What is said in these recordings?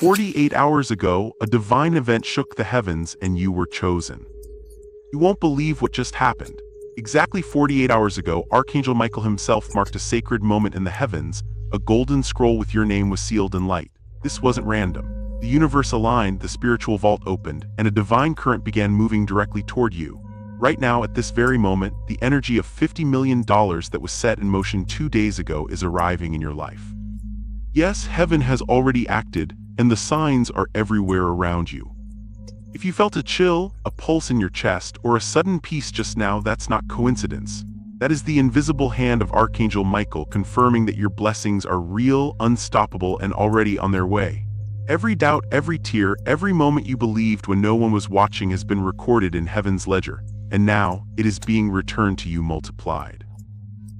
48 hours ago, a divine event shook the heavens and you were chosen. You won't believe what just happened. Exactly 48 hours ago, Archangel Michael himself marked a sacred moment in the heavens. A golden scroll with your name was sealed in light. This wasn't random. The universe aligned, the spiritual vault opened, and a divine current began moving directly toward you. Right now, at this very moment, the energy of $50 million that was set in motion 2 days ago is arriving in your life. Yes, heaven has already acted, and the signs are everywhere around you. If you felt a chill, a pulse in your chest, or a sudden peace just now, that's not coincidence. That is the invisible hand of Archangel Michael confirming that your blessings are real, unstoppable, and already on their way. Every doubt, every tear, every moment you believed when no one was watching has been recorded in heaven's ledger, and now it is being returned to you multiplied.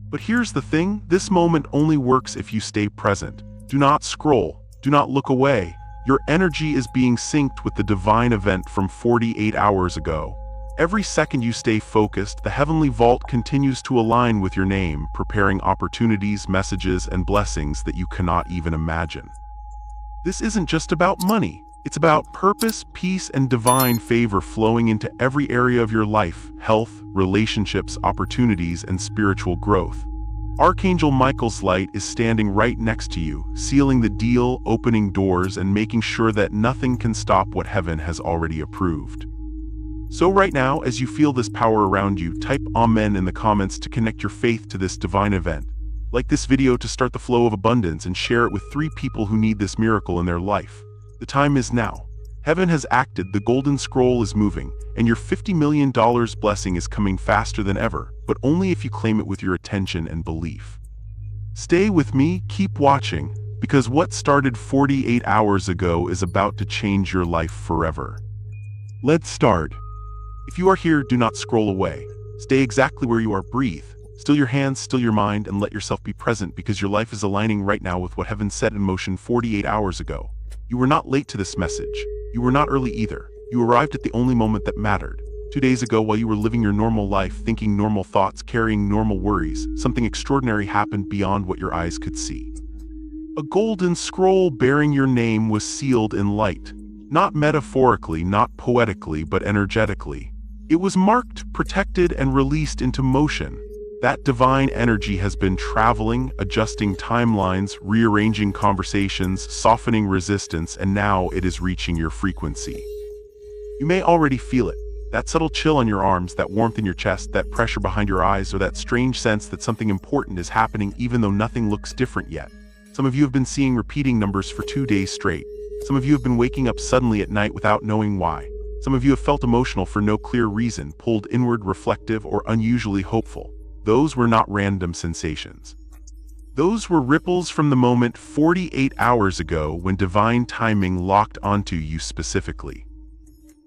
But here's the thing, this moment only works if you stay present. Do not scroll, do not look away. Your energy is being synced with the divine event from 48 hours ago. Every second you stay focused, the heavenly vault continues to align with your name, preparing opportunities, messages, and blessings that you cannot even imagine. This isn't just about money. It's about purpose, peace, and divine favor flowing into every area of your life: health, relationships, opportunities, and spiritual growth. Archangel Michael's light is standing right next to you, sealing the deal, opening doors, and making sure that nothing can stop what heaven has already approved. So right now, as you feel this power around you, type Amen in the comments to connect your faith to this divine event. Like this video to start the flow of abundance and share it with 3 people who need this miracle in their life. The time is now. Heaven has acted, the golden scroll is moving, and your $50 million blessing is coming faster than ever, but only if you claim it with your attention and belief. Stay with me, keep watching, because what started 48 hours ago is about to change your life forever. Let's start. If you are here, do not scroll away. Stay exactly where you are, breathe. Still your hands, still your mind, and let yourself be present, because your life is aligning right now with what heaven set in motion 48 hours ago. You were not late to this message. You were not early either. You arrived at the only moment that mattered. 2 days ago, while you were living your normal life, thinking normal thoughts, carrying normal worries, something extraordinary happened beyond what your eyes could see. A golden scroll bearing your name was sealed in light. Not metaphorically, not poetically, but energetically. It was marked, protected, and released into motion. That divine energy has been traveling, adjusting timelines, rearranging conversations, softening resistance, and now it is reaching your frequency. You may already feel it. That subtle chill on your arms, that warmth in your chest, that pressure behind your eyes, or that strange sense that something important is happening even though nothing looks different yet. Some of you have been seeing repeating numbers for 2 days straight. Some of you have been waking up suddenly at night without knowing why. Some of you have felt emotional for no clear reason, pulled inward, reflective, or unusually hopeful. Those were not random sensations. Those were ripples from the moment 48 hours ago when divine timing locked onto you specifically.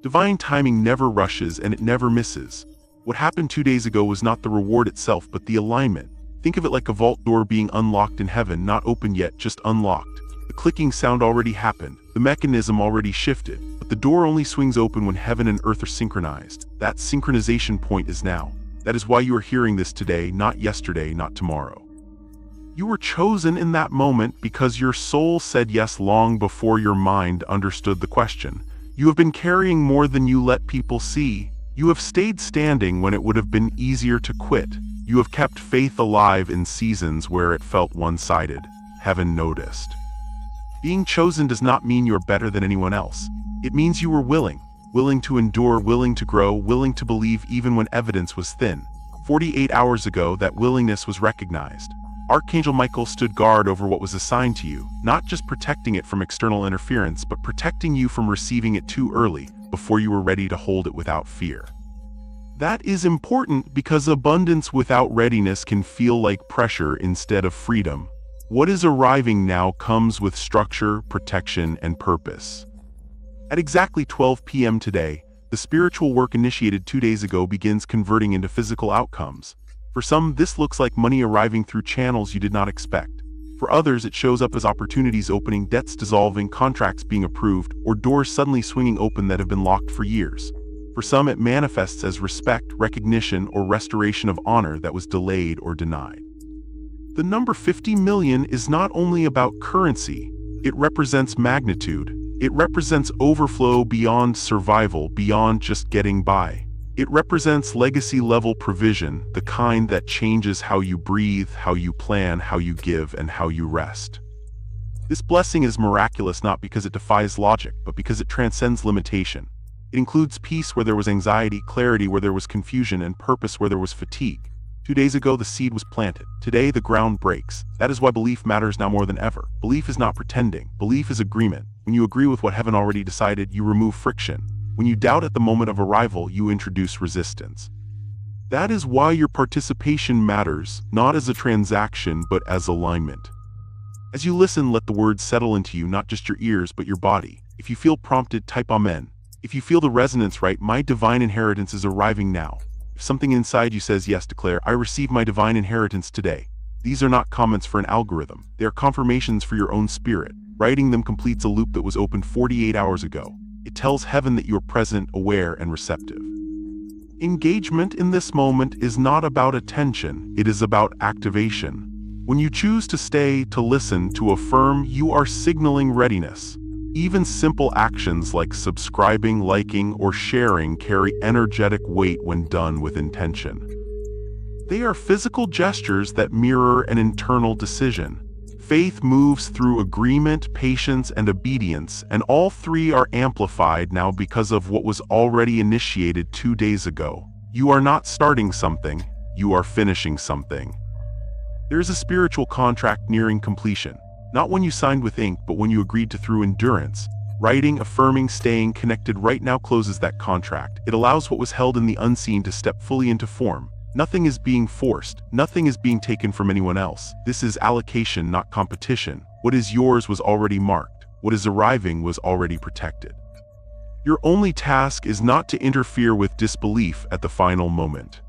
Divine timing never rushes and it never misses. What happened 2 days ago was not the reward itself, but the alignment. Think of it like a vault door being unlocked in heaven, not open yet, just unlocked. The clicking sound already happened, the mechanism already shifted, but the door only swings open when heaven and earth are synchronized. That synchronization point is now. That is why you are hearing this today, not yesterday, not tomorrow. You were chosen in that moment because your soul said yes long before your mind understood the question. You have been carrying more than you let people see. You have stayed standing when it would have been easier to quit. You have kept faith alive in seasons where it felt one-sided. Heaven noticed. Being chosen does not mean you're better than anyone else. It means you were willing to endure, willing to grow, willing to believe even when evidence was thin. 48 hours ago, that willingness was recognized. Archangel Michael stood guard over what was assigned to you, not just protecting it from external interference, but protecting you from receiving it too early, before you were ready to hold it without fear. That is important because abundance without readiness can feel like pressure instead of freedom. What is arriving now comes with structure, protection, and purpose. At exactly 12 p.m. today, the spiritual work initiated 2 days ago begins converting into physical outcomes. For some, this looks like money arriving through channels you did not expect. For others, it shows up as opportunities opening, debts dissolving, contracts being approved, or doors suddenly swinging open that have been locked for years. For some, it manifests as respect, recognition, or restoration of honor that was delayed or denied. The number 50 million is not only about currency, it represents magnitude. It represents overflow beyond survival, beyond just getting by. It represents legacy-level provision, the kind that changes how you breathe, how you plan, how you give, and how you rest. This blessing is miraculous not because it defies logic, but because it transcends limitation. It includes peace where there was anxiety, clarity where there was confusion, and purpose where there was fatigue. 2 days ago, the seed was planted. Today, the ground breaks. That is why belief matters now more than ever. Belief is not pretending. Belief is agreement. When you agree with what heaven already decided, you remove friction. When you doubt at the moment of arrival, you introduce resistance. That is why your participation matters, not as a transaction, but as alignment. As you listen, let the words settle into you, not just your ears, but your body. If you feel prompted, type Amen. If you feel the resonance right, my divine inheritance is arriving now. If something inside you says yes, declare, I receive my divine inheritance today. These are not comments for an algorithm. They are confirmations for your own spirit. Writing them completes a loop that was opened 48 hours ago. It tells heaven that you are present, aware, and receptive. Engagement in this moment is not about attention, it is about activation. When you choose to stay, to listen, to affirm, you are signaling readiness. Even simple actions like subscribing, liking, or sharing carry energetic weight when done with intention. They are physical gestures that mirror an internal decision. Faith moves through agreement, patience, and obedience, and all three are amplified now because of what was already initiated 2 days ago. You are not starting something, you are finishing something. There is a spiritual contract nearing completion, not when you signed with ink, but when you agreed to through endurance. Writing, affirming, staying connected right now closes that contract. It allows what was held in the unseen to step fully into form. Nothing is being forced. Nothing is being taken from anyone else. This is allocation, not competition. What is yours was already marked. What is arriving was already protected. Your only task is not to interfere with disbelief at the final moment.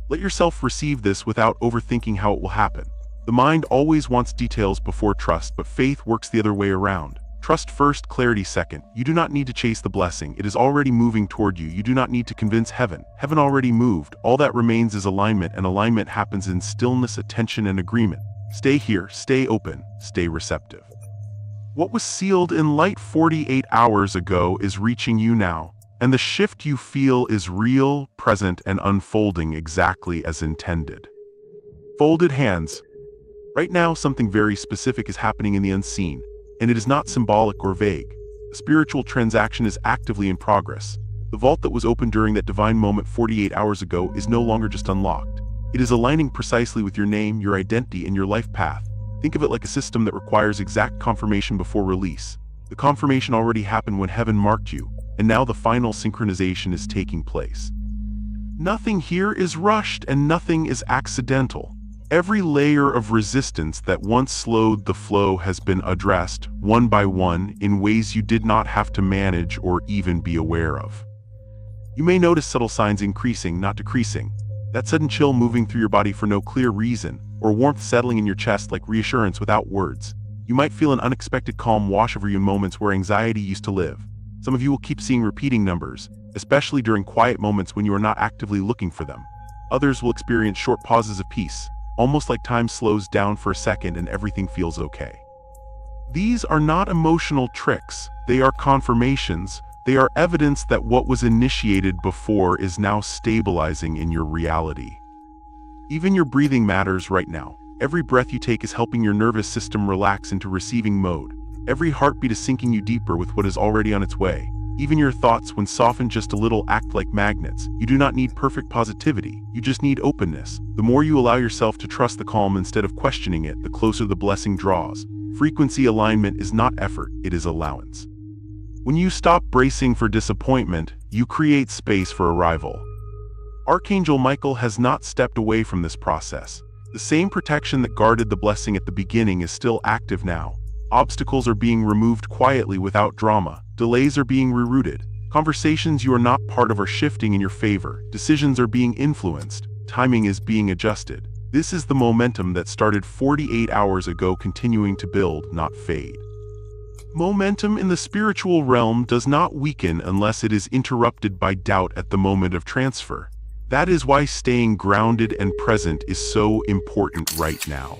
Let yourself receive this without overthinking how it will happen. The mind always wants details before trust, but faith works the other way around. Trust first, clarity second. You do not need to chase the blessing. It is already moving toward you. You do not need to convince heaven. Heaven already moved. All that remains is alignment, and alignment happens in stillness, attention, and agreement. Stay here, stay open, stay receptive. What was sealed in light 48 hours ago is reaching you now, and the shift you feel is real, present, and unfolding exactly as intended. Folded hands. Right now, something very specific is happening in the unseen. And it is not symbolic or vague. A spiritual transaction is actively in progress. The vault that was opened during that divine moment 48 hours ago is no longer just unlocked. It is aligning precisely with your name, your identity, and your life path. Think of it like a system that requires exact confirmation before release. The confirmation already happened when heaven marked you, and now the final synchronization is taking place. Nothing here is rushed and nothing is accidental. Every layer of resistance that once slowed the flow has been addressed, one by one, in ways you did not have to manage or even be aware of. You may notice subtle signs increasing, not decreasing. That sudden chill moving through your body for no clear reason, or warmth settling in your chest like reassurance without words. You might feel an unexpected calm wash over you in moments where anxiety used to live. Some of you will keep seeing repeating numbers, especially during quiet moments when you are not actively looking for them. Others will experience short pauses of peace, almost like time slows down for a second and everything feels okay. These are not emotional tricks, they are confirmations. They are evidence that what was initiated before is now stabilizing in your reality. Even your breathing matters right now. Every breath you take is helping your nervous system relax into receiving mode. Every heartbeat is sinking you deeper with what is already on its way. Even your thoughts, when softened just a little, act like magnets. You do not need perfect positivity, you just need openness. The more you allow yourself to trust the calm instead of questioning it, the closer the blessing draws. Frequency alignment is not effort, it is allowance. When you stop bracing for disappointment, you create space for arrival. Archangel Michael has not stepped away from this process. The same protection that guarded the blessing at the beginning is still active now. Obstacles are being removed quietly without drama. Delays are being rerouted. Conversations you are not part of are shifting in your favor. Decisions are being influenced. Timing is being adjusted. This is the momentum that started 48 hours ago, continuing to build, not fade. Momentum in the spiritual realm does not weaken unless it is interrupted by doubt at the moment of transfer. That is why staying grounded and present is so important right now.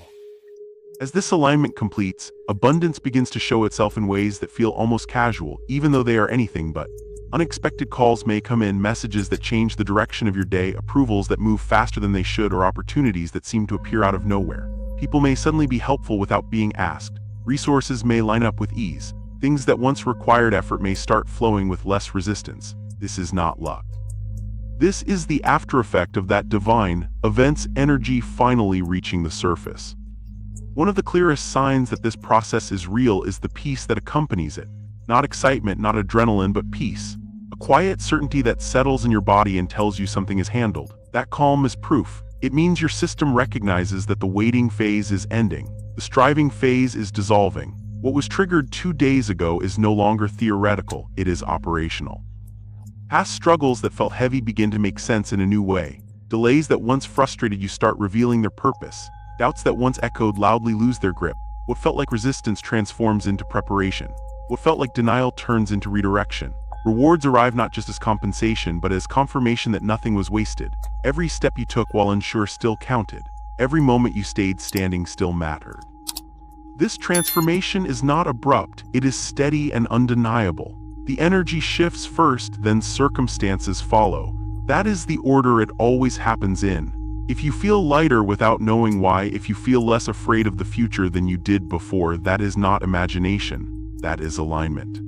As this alignment completes, abundance begins to show itself in ways that feel almost casual, even though they are anything but. Unexpected calls may come in, messages that change the direction of your day, approvals that move faster than they should, or opportunities that seem to appear out of nowhere. People may suddenly be helpful without being asked. Resources may line up with ease. Things that once required effort may start flowing with less resistance. This is not luck. This is the after effect of that divine event's energy finally reaching the surface. One of the clearest signs that this process is real is the peace that accompanies it. Not excitement, not adrenaline, but peace. A quiet certainty that settles in your body and tells you something is handled. That calm is proof. It means your system recognizes that the waiting phase is ending. The striving phase is dissolving. What was triggered 2 days ago is no longer theoretical, it is operational. Past struggles that felt heavy begin to make sense in a new way. Delays that once frustrated you start revealing their purpose. Doubts that once echoed loudly lose their grip. What felt like resistance transforms into preparation. What felt like denial turns into redirection. Rewards arrive not just as compensation, but as confirmation that nothing was wasted. Every step you took while unsure still counted. Every moment you stayed standing still mattered. This transformation is not abrupt, it is steady and undeniable. The energy shifts first, then circumstances follow. That is the order it always happens in. If you feel lighter without knowing why, if you feel less afraid of the future than you did before, that is not imagination. That is alignment.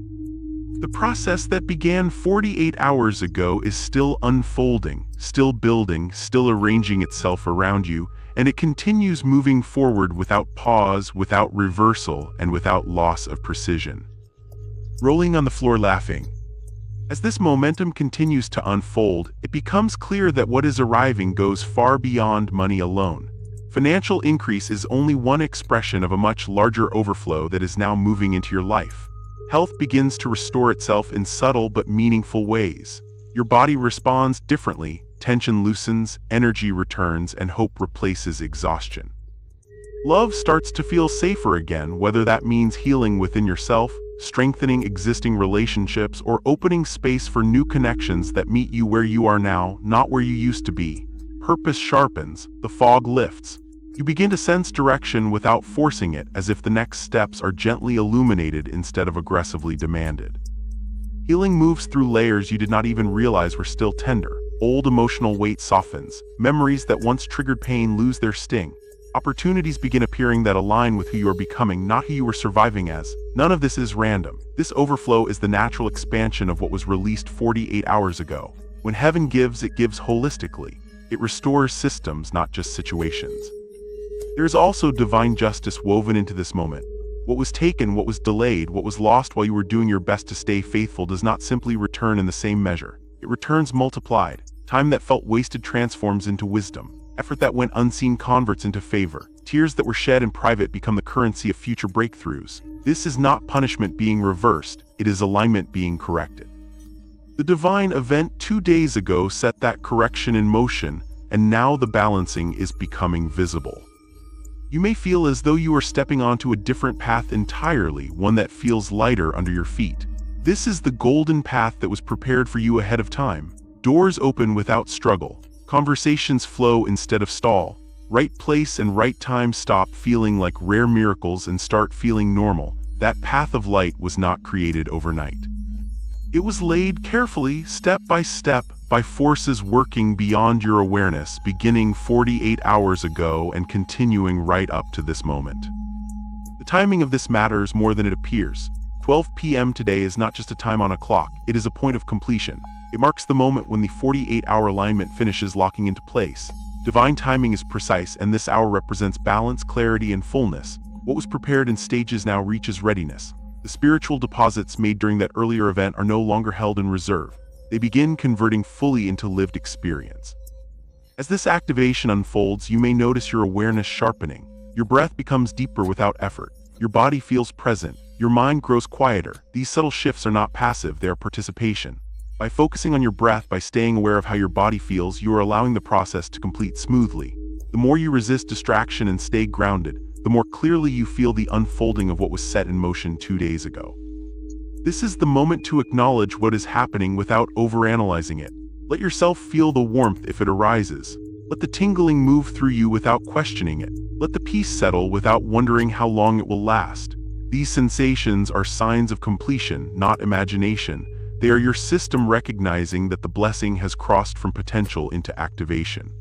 The process that began 48 hours ago is still unfolding, still building, still arranging itself around you, and it continues moving forward without pause, without reversal, and without loss of precision. Rolling on the floor laughing. As this momentum continues to unfold, it becomes clear that what is arriving goes far beyond money alone. Financial increase is only one expression of a much larger overflow that is now moving into your life. Health begins to restore itself in subtle but meaningful ways. Your body responds differently, tension loosens, energy returns, and hope replaces exhaustion. Love starts to feel safer again, whether that means healing within yourself, strengthening existing relationships, or opening space for new connections that meet you where you are now, not where you used to be. Purpose sharpens, the fog lifts. You begin to sense direction without forcing it, as if the next steps are gently illuminated instead of aggressively demanded. Healing moves through layers you did not even realize were still tender. Old emotional weight softens. Memories that once triggered pain lose their sting. Opportunities begin appearing that align with who you are becoming, not who you were surviving as. None of this is random. This overflow is the natural expansion of what was released 48 hours ago. When heaven gives, it gives holistically. It restores systems, not just situations. There is also divine justice woven into this moment. What was taken, what was delayed, what was lost while you were doing your best to stay faithful does not simply return in the same measure. It returns multiplied. Time that felt wasted transforms into wisdom. Effort that went unseen converts into favor. Tears that were shed in private become the currency of future breakthroughs. This is not punishment being reversed, it is alignment being corrected. The divine event 2 days ago set that correction in motion, and now the balancing is becoming visible. You may feel as though you are stepping onto a different path entirely, one that feels lighter under your feet. This is the golden path that was prepared for you ahead of time. Doors open without struggle. Conversations flow instead of stall. Right place and right time stop feeling like rare miracles and start feeling normal. That path of light was not created overnight. It was laid carefully, step by step, by forces working beyond your awareness, beginning 48 hours ago and continuing right up to this moment. The timing of this matters more than it appears. 12 p.m. today is not just a time on a clock, it is a point of completion. It marks the moment when the 48-hour alignment finishes locking into place. Divine timing is precise, and this hour represents balance, clarity, and fullness. What was prepared in stages now reaches readiness. The spiritual deposits made during that earlier event are no longer held in reserve. They begin converting fully into lived experience. As this activation unfolds, you may notice your awareness sharpening. Your breath becomes deeper without effort. Your body feels present. Your mind grows quieter. These subtle shifts are not passive, they are participation. By focusing on your breath, by staying aware of how your body feels, you are allowing the process to complete smoothly. The more you resist distraction and stay grounded, the more clearly you feel the unfolding of what was set in motion 2 days ago. This is the moment to acknowledge what is happening without overanalyzing it. Let yourself feel the warmth if it arises. Let the tingling move through you without questioning it. Let the peace settle without wondering how long it will last. These sensations are signs of completion, not imagination. They are your system recognizing that the blessing has crossed from potential into activation.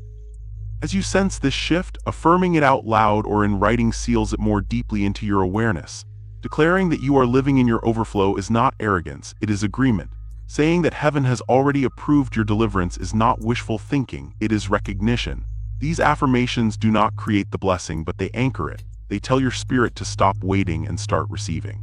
As you sense this shift, affirming it out loud or in writing seals it more deeply into your awareness. Declaring that you are living in your overflow is not arrogance, it is agreement. Saying that heaven has already approved your deliverance is not wishful thinking, it is recognition. These affirmations do not create the blessing, but they anchor it. They tell your spirit to stop waiting and start receiving.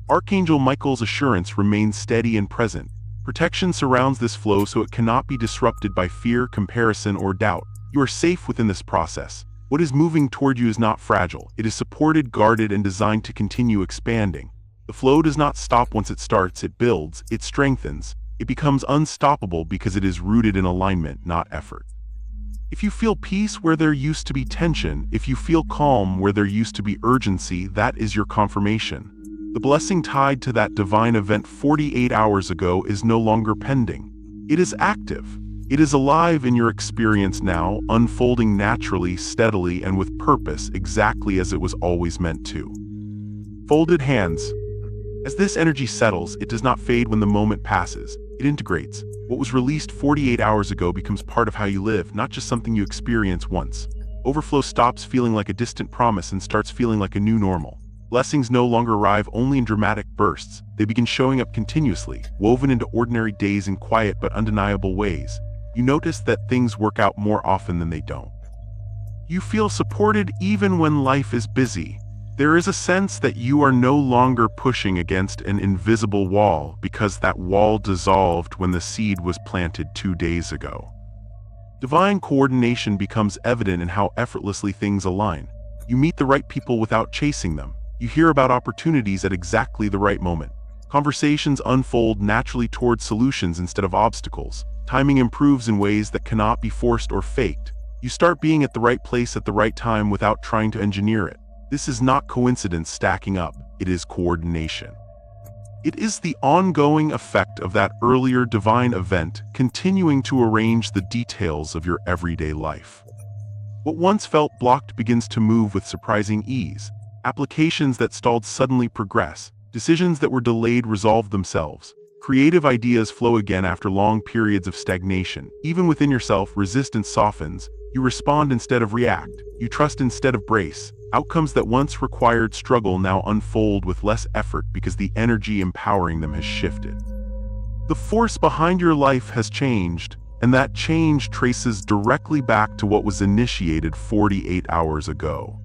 Archangel Michael's assurance remains steady and present. Protection surrounds this flow so it cannot be disrupted by fear, comparison, or doubt. You are safe within this process. What is moving toward you is not fragile. It is supported, guarded, and designed to continue expanding. The flow does not stop once it starts, it builds, it strengthens. It becomes unstoppable because it is rooted in alignment, not effort. If you feel peace where there used to be tension, if you feel calm where there used to be urgency, that is your confirmation. The blessing tied to that divine event 48 hours ago is no longer pending. It is active. It is alive in your experience now, unfolding naturally, steadily, and with purpose, exactly as it was always meant to. Folded hands. As this energy settles, it does not fade when the moment passes. It integrates. What was released 48 hours ago becomes part of how you live, not just something you experience once. Overflow stops feeling like a distant promise and starts feeling like a new normal. Blessings no longer arrive only in dramatic bursts. They begin showing up continuously, woven into ordinary days in quiet but undeniable ways. You notice that things work out more often than they don't. You feel supported even when life is busy. There is a sense that you are no longer pushing against an invisible wall because that wall dissolved when the seed was planted 2 days ago. Divine coordination becomes evident in how effortlessly things align. You meet the right people without chasing them. You hear about opportunities at exactly the right moment. Conversations unfold naturally towards solutions instead of obstacles. Timing improves in ways that cannot be forced or faked. You start being at the right place at the right time without trying to engineer it. This is not coincidence stacking up, it is coordination. It is the ongoing effect of that earlier divine event continuing to arrange the details of your everyday life. What once felt blocked begins to move with surprising ease. Applications that stalled suddenly progress. Decisions that were delayed resolve themselves. Creative ideas flow again after long periods of stagnation. Even within yourself, resistance softens. You respond instead of react. You trust instead of brace. Outcomes that once required struggle now unfold with less effort because the energy empowering them has shifted. The force behind your life has changed, and that change traces directly back to what was initiated 48 hours ago.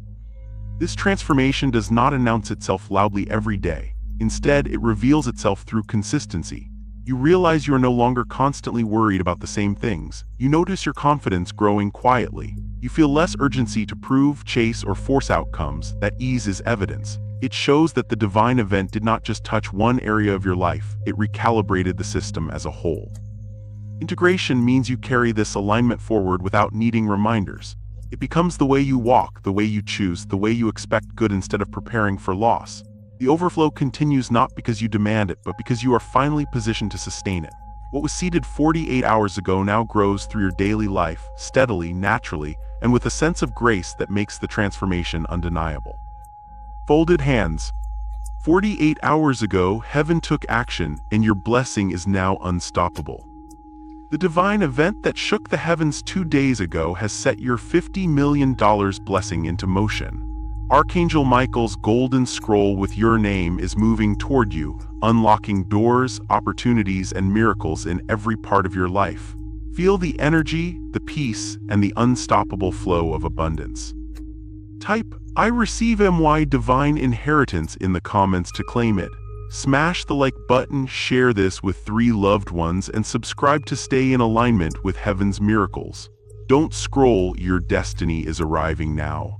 This transformation does not announce itself loudly every day. Instead, it reveals itself through consistency. You realize you are no longer constantly worried about the same things. You notice your confidence growing quietly. You feel less urgency to prove, chase, or force outcomes. That ease is evidence. It shows that the divine event did not just touch one area of your life, it recalibrated the system as a whole. Integration means you carry this alignment forward without needing reminders. It becomes the way you walk, the way you choose, the way you expect good instead of preparing for loss. The overflow continues not because you demand it, but because you are finally positioned to sustain it. What was seeded 48 hours ago now grows through your daily life, steadily, naturally, and with a sense of grace that makes the transformation undeniable. Folded hands. 48 hours ago, heaven took action, and your blessing is now unstoppable. The divine event that shook the heavens 2 days ago has set your $50 million blessing into motion. Archangel Michael's golden scroll with your name is moving toward you, unlocking doors, opportunities, and miracles in every part of your life. Feel the energy, the peace, and the unstoppable flow of abundance. Type, "I receive my divine inheritance" in the comments to claim it. Smash the like button, share this with 3 loved ones, and subscribe to stay in alignment with heaven's miracles. Don't scroll, your destiny is arriving now.